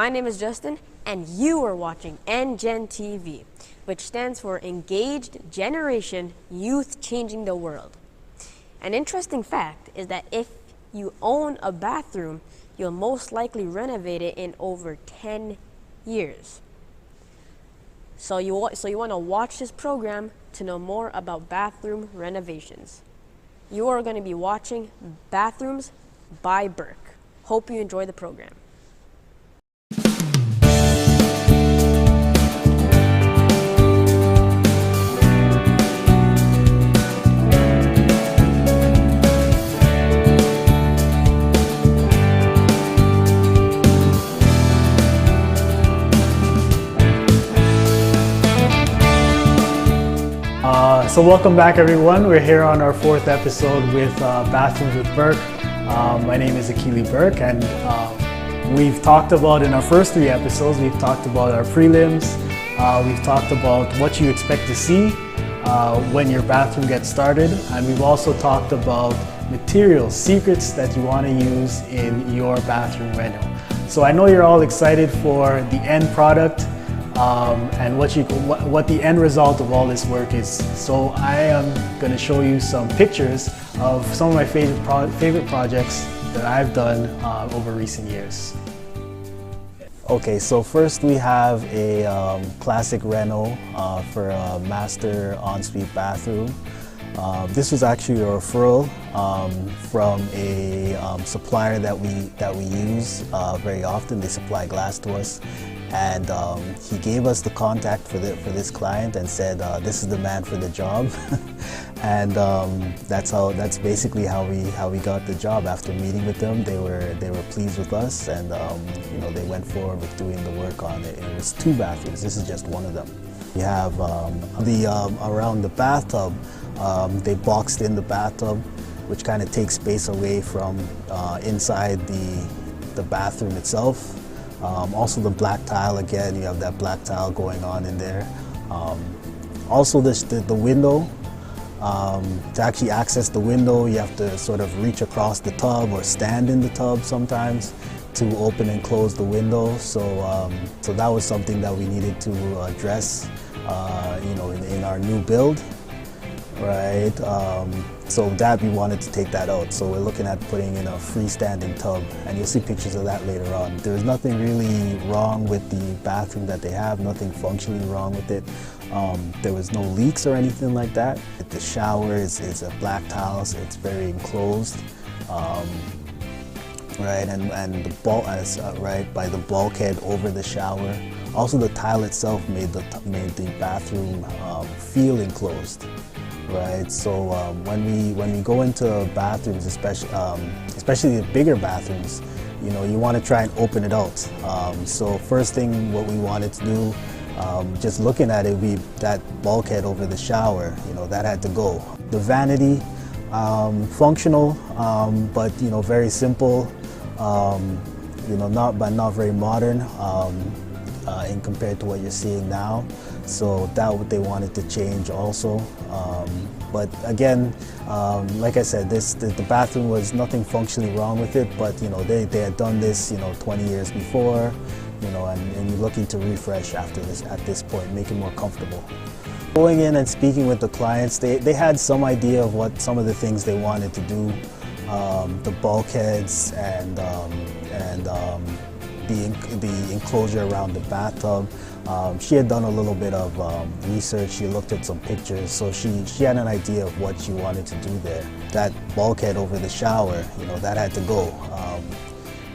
My name is Justin, and you are watching EnGen TV, which stands for Engaged Generation Youth Changing the World. An interesting fact is that if you own a bathroom, you'll most likely renovate it in over 10 years. So you want to watch this program to know more about bathroom renovations. You are going to be watching Bathrooms by Burke. Hope you enjoy the program. So welcome back, everyone. We're here on our fourth episode with Bathrooms with Burke. My name is Akili Burke, and we've talked about, in our first three episodes, we've talked about our prelims, we've talked about what you expect to see when your bathroom gets started, and we've also talked about materials, secrets that you want to use in your bathroom reno. So I know you're all excited for the end product. And what the end result of all this work is. So I am going to show you some pictures of some of my favorite projects that I've done over recent years. Okay, so first we have a classic reno for a master ensuite bathroom. This was actually a referral from a supplier that we use very often. They supply glass to us. And he gave us the contact for this client and said, "This is the man for the job." And that's basically how we got the job. After meeting with them, they were pleased with us, and they went forward with doing the work on it. It was 2 bathrooms. This is just one of them. We have around the bathtub. They boxed in the bathtub, which kind of takes space away from inside the bathroom itself. Also the black tile, again, you have that black tile going on in there. Also the window, to actually access the window, you have to sort of reach across the tub or stand in the tub sometimes to open and close the window. So that was something that we needed to address, in our new build, right? So that we wanted to take that out. So we're looking at putting in a freestanding tub, and you'll see pictures of that later on. There's nothing really wrong with the bathroom that they have, nothing functionally wrong with it. There was no leaks or anything like that. The shower is a black tile, so it's very enclosed. Right, and the by the bulkhead over the shower. Also, the tile itself made the bathroom feel enclosed. Right, so when we go into bathrooms, especially the bigger bathrooms, you want to try and open it out. So first thing, what we wanted to do, just looking at it, that bulkhead over the shower, that had to go. The vanity, functional, but very simple, not very modern in compared to what you're seeing now. So that what they wanted to change also. But again, like I said, the bathroom was nothing functionally wrong with it, but they had done this 20 years before, and you're looking to refresh at this point, make it more comfortable. Going in and speaking with the clients, they had some idea of what some of the things they wanted to do, the bulkheads and the enclosure around the bathtub. She had done a little bit of research. She looked at some pictures, so she had an idea of what she wanted to do there. That bulkhead over the shower, that had to go.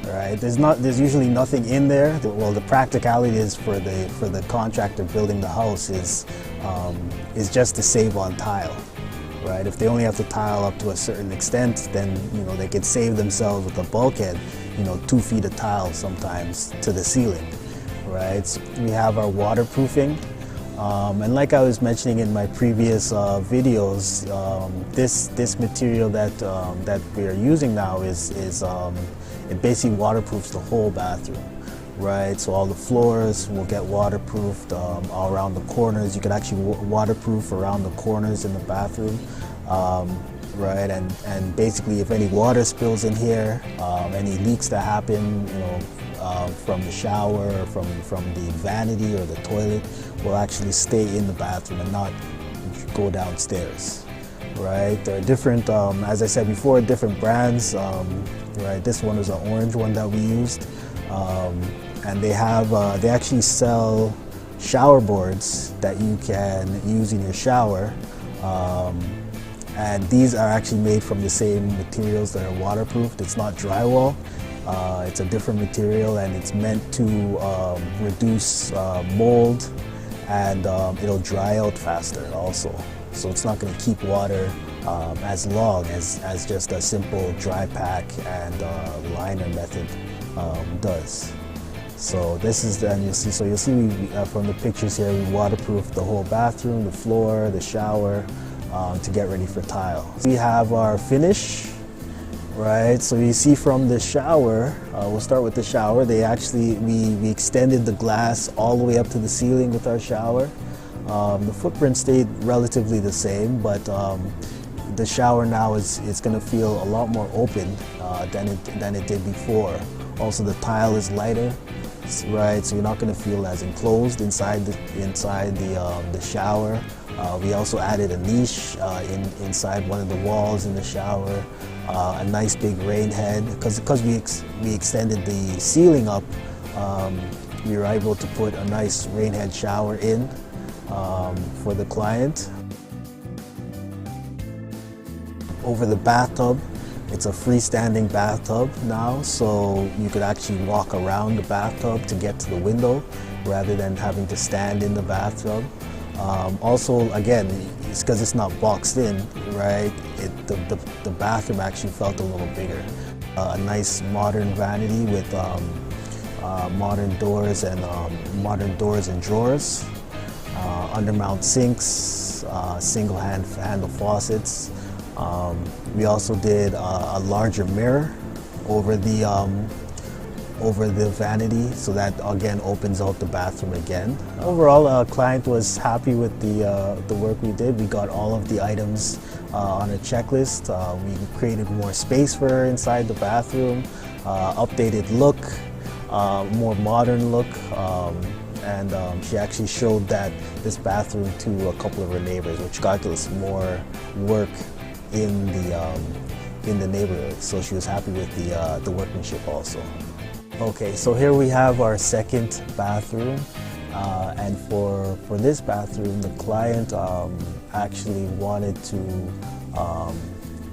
Right? There's usually nothing in there. Well, the practicality is for the contractor building the house is just to save on tile. Right? If they only have to tile up to a certain extent, then they could save themselves with a bulkhead, 2 feet of tile sometimes to the ceiling. Right, so we have our waterproofing, and like I was mentioning in my previous videos, this material that we are using now it basically waterproofs the whole bathroom. Right, so all the floors will get waterproofed, all around the corners. You can actually waterproof around the corners in the bathroom. Right, and basically if any water spills in here, any leaks that happen, from the shower, or from the vanity or the toilet will actually stay in the bathroom and not go downstairs. Right? There are different, as I said before, different brands. Right? This one is an orange one that we used, and they actually sell shower boards that you can use in your shower. And these are actually made from the same materials that are waterproof. It's not drywall. It's a different material, and it's meant to reduce mold, and it'll dry out faster also. So it's not going to keep water as long as just a simple dry pack and liner method does. So this is, and you'll see from the pictures here, we waterproof the whole bathroom, the floor, the shower, to get ready for tile. We have our finish, right? So you see from the shower, we'll start with the shower. We extended the glass all the way up to the ceiling with our shower. The footprint stayed relatively the same, but the shower now is going to feel a lot more open than it did before. Also, the tile is lighter, right? So you're not going to feel as enclosed inside the shower. We also added a niche inside one of the walls in the shower, a nice big rain head. Because we extended the ceiling up, we were able to put a nice rain head shower in for the client. Over the bathtub, it's a freestanding bathtub now, so you could actually walk around the bathtub to get to the window rather than having to stand in the bathtub. Also, again, it's because it's not boxed in, right? The bathroom actually felt a little bigger. A nice modern vanity with modern doors and drawers, undermount sinks, single handle faucets. We also did a larger mirror over the vanity, so that again opens out the bathroom again. Overall, our client was happy with the work we did. We got all of the items on a checklist. We created more space for her inside the bathroom, updated look, more modern look, and she actually showed this bathroom to a couple of her neighbors, which got us more work in the neighborhood. So she was happy with the workmanship also. Okay, so here we have our second bathroom, and for this bathroom, the client actually wanted to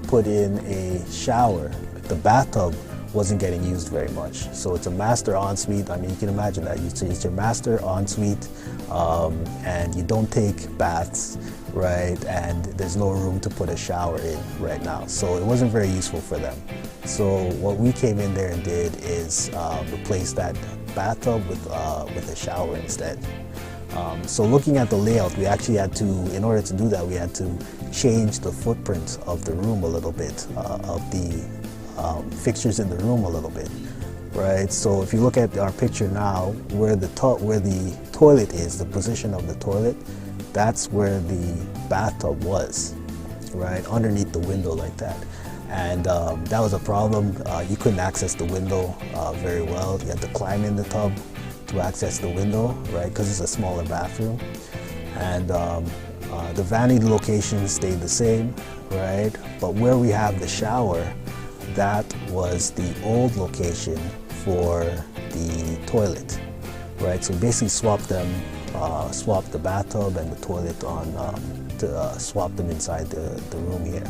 put in a shower. The bathtub wasn't getting used very much, so it's a master ensuite. I mean, you can imagine that. It's your master ensuite, and you don't take baths, right? And there's no room to put a shower in right now, so it wasn't very useful for them. So what we came in there and did is replace that bathtub with a shower instead. So looking at the layout, we actually had to, in order to do that, we had to change the footprint of the room a little bit, of the fixtures in the room a little bit, right? So if you look at our picture now, where the toilet is, the position of the toilet, that's where the bathtub was, right? Underneath the window like that. And that was a problem. You couldn't access the window very well. You had to climb in the tub to access the window, right? Because it's a smaller bathroom. And the vanity location stayed the same, right? But where we have the shower, that was the old location for the toilet, right? So basically swapped the bathtub and the toilet to swap them inside the room here.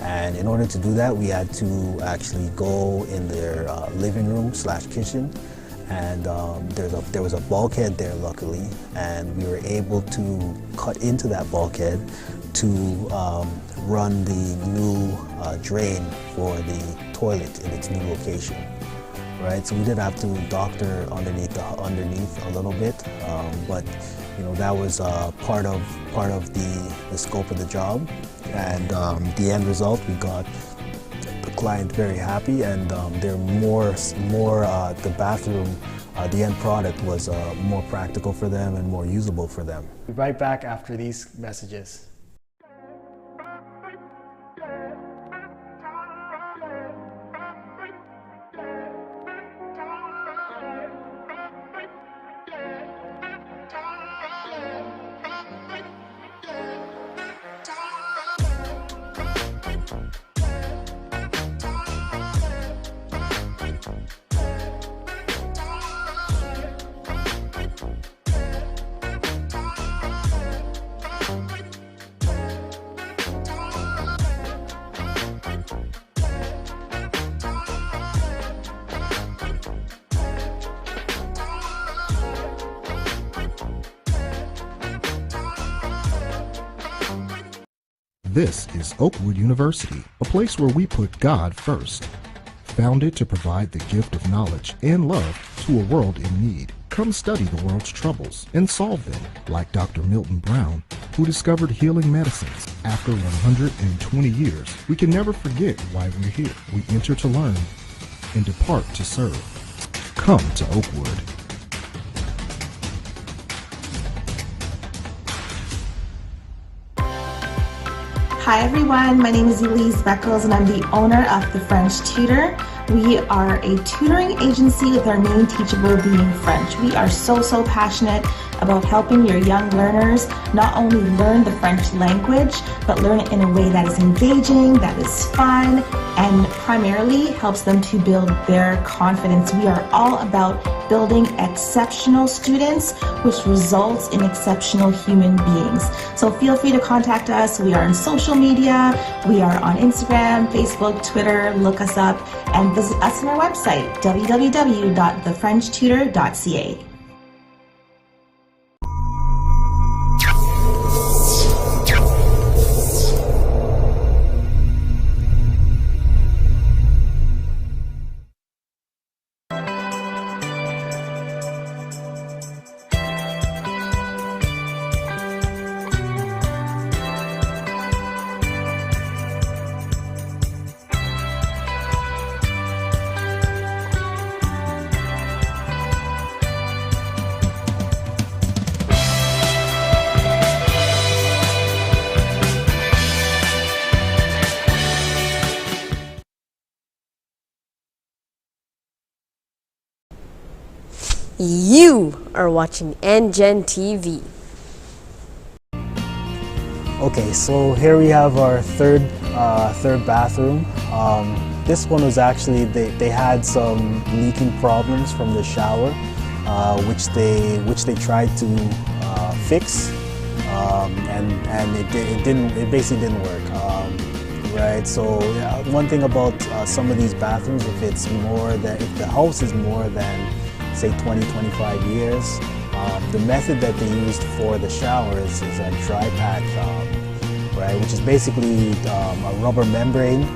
And in order to do that, we had to actually go in their living room / kitchen, and there was a bulkhead there, luckily, and we were able to cut into that bulkhead to run the new drain for the toilet in its new location, right? So we did have to doctor underneath a little bit, but you know, that was part of the scope of the job, and the end result, we got the client very happy, and the bathroom, the end product was more practical for them and more usable for them. We'll be right back after these messages. This is Oakwood University, a place where we put God first. Founded to provide the gift of knowledge and love to a world in need. Come study the world's troubles and solve them, like Dr. Milton Brown, who discovered healing medicines. After 120 years, we can never forget why we're here. We enter to learn and depart to serve. Come to Oakwood. Hi everyone, my name is Elise Beckles and I'm the owner of The French Tutor. We are a tutoring agency with our main teachable being French. We are so passionate about helping your young learners not only learn the French language, but learn it in a way that is engaging, that is fun, and primarily helps them to build their confidence. We are all about building exceptional students, which results in exceptional human beings. So feel free to contact us. We are on social media. We are on Instagram, Facebook, Twitter. Look us up and visit us on our website, www.thefrenchtutor.ca. You are watching EnGen TV. Okay, so here we have our third bathroom. This one was actually, they had some leaking problems from the shower, which they tried to fix, and it basically didn't work. Right, so yeah, one thing about some of these bathrooms, if the house is more than say 20-25 years, the method that they used for the shower is a dry pack, right, which is basically a rubber membrane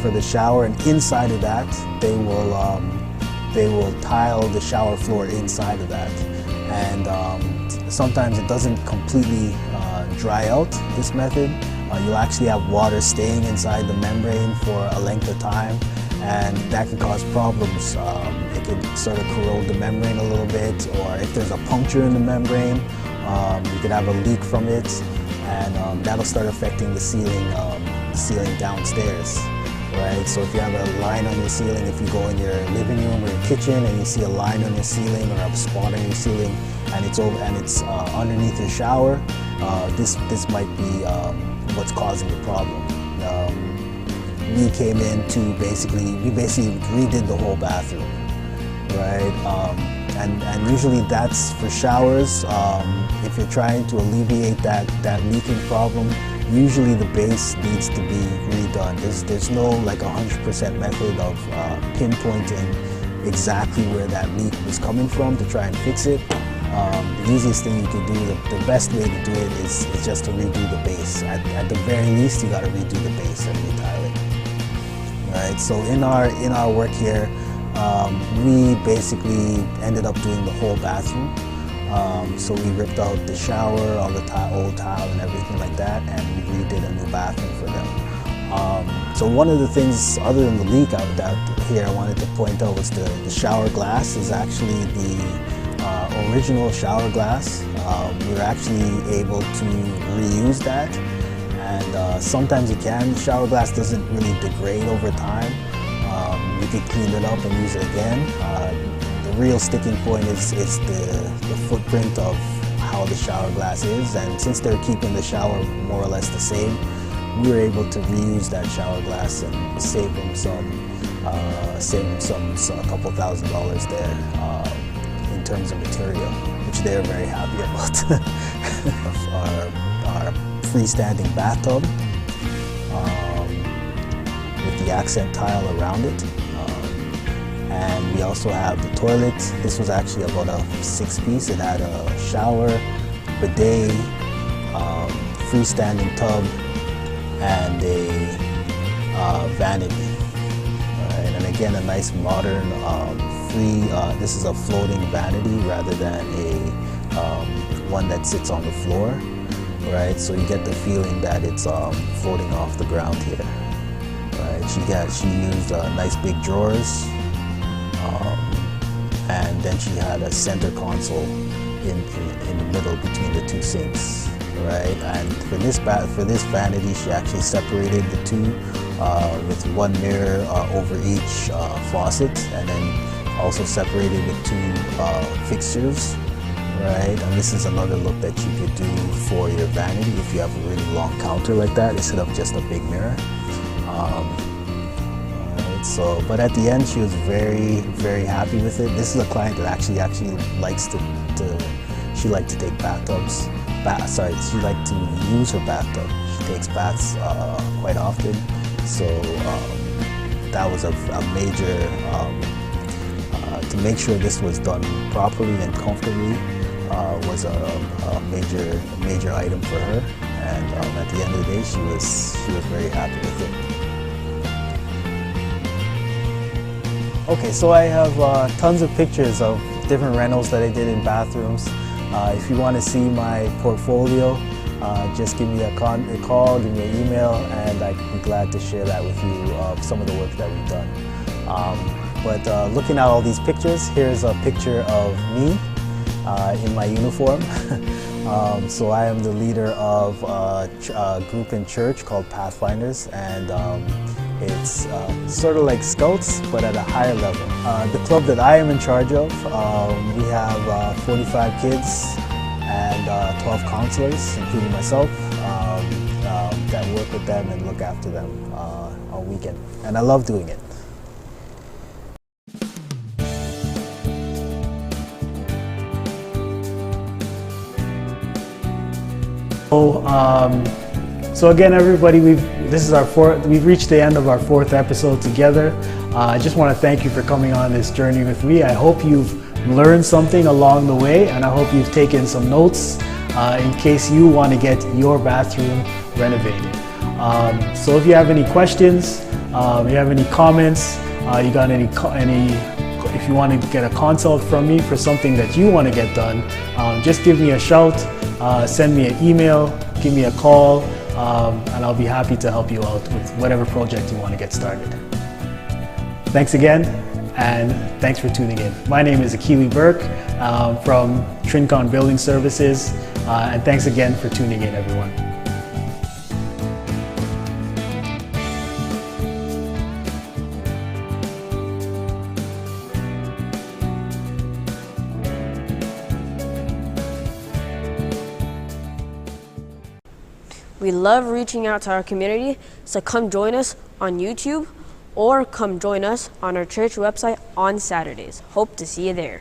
for the shower, and inside of that they will tile the shower floor inside of that, and sometimes it doesn't completely dry out, this method. You'll actually have water staying inside the membrane for a length of time, and that can cause problems. It could sort of corrode the membrane a little bit, or if there's a puncture in the membrane, you could have a leak from it, and that'll start affecting the ceiling downstairs. Right? So if you have a line on your ceiling, if you go in your living room or your kitchen and you see a line on your ceiling or a spot on your ceiling, and it's underneath your shower, this might be what's causing the problem. We came in to basically redid the whole bathroom, right? And usually that's for showers. If you're trying to alleviate that leaking problem, usually the base needs to be redone. There's no like 100% method of pinpointing exactly where that leak was coming from to try and fix it. The easiest thing you can do, the best way to do it is just to redo the base. At the very least, you got to redo the base and retile it. Right. So in our work here, we basically ended up doing the whole bathroom. So we ripped out the shower, all the old tile and everything like that, and we redid a new bathroom for them. So one of the things, other than the leak out here, I wanted to point out was the shower glass is actually the original shower glass. We were actually able to reuse that, and sometimes you can. The shower glass doesn't really degrade over time. You could clean it up and use it again. The real sticking point is the footprint of how the shower glass is, and since they're keeping the shower more or less the same, we were able to reuse that shower glass and save them a couple $1,000s there. In terms of material, which they're very happy about. our freestanding bathtub with the accent tile around it. And we also have the toilet. This was actually about a 6-piece. It had a shower, bidet, freestanding tub, and a vanity. Right? And again, a nice modern, free, this is a floating vanity rather than a one that sits on the floor, right? So you get the feeling that it's floating off the ground here, right? She used nice big drawers, and then she had a center console in the middle between the two sinks, right? And for this vanity, she actually separated the two with one mirror over each faucet, and then also separated the two fixtures, right? And this is another look that you could do for your vanity if you have a really long counter like that instead of just a big mirror. Right, so, but at the end, she was very, very happy with it. This is a client that actually likes she liked to take bathtubs. She liked to use her bathtub. She takes baths quite often. So that was a major, to make sure this was done properly and comfortably was a major item for her. And at the end of the day, she was very happy with it. Okay, so I have tons of pictures of different rentals that I did in bathrooms. If you want to see my portfolio, just give me a call, give me an email, and I'd be glad to share that with you of some of the work that we've done. But looking at all these pictures, here's a picture of me in my uniform. So I am the leader of a group in church called Pathfinders, and it's sort of like Scouts, but at a higher level. The club that I am in charge of, we have 45 kids and 12 counselors, including myself, that work with them and look after them on weekend. And I love doing it. So again, everybody, we've reached the end of our 4th episode together. I just want to thank you for coming on this journey with me. I hope you've learned something along the way, and I hope you've taken some notes in case you want to get your bathroom renovated. So if you have any questions, you have any comments, you got if you want to get a consult from me for something that you want to get done, just give me a shout, send me an email, give me a call, and I'll be happy to help you out with whatever project you want to get started. Thanks again, and thanks for tuning in. My name is Akili Burke from Trincon Building Services, and thanks again for tuning in, everyone. We love reaching out to our community, so come join us on YouTube or come join us on our church website on Saturdays. Hope to see you there.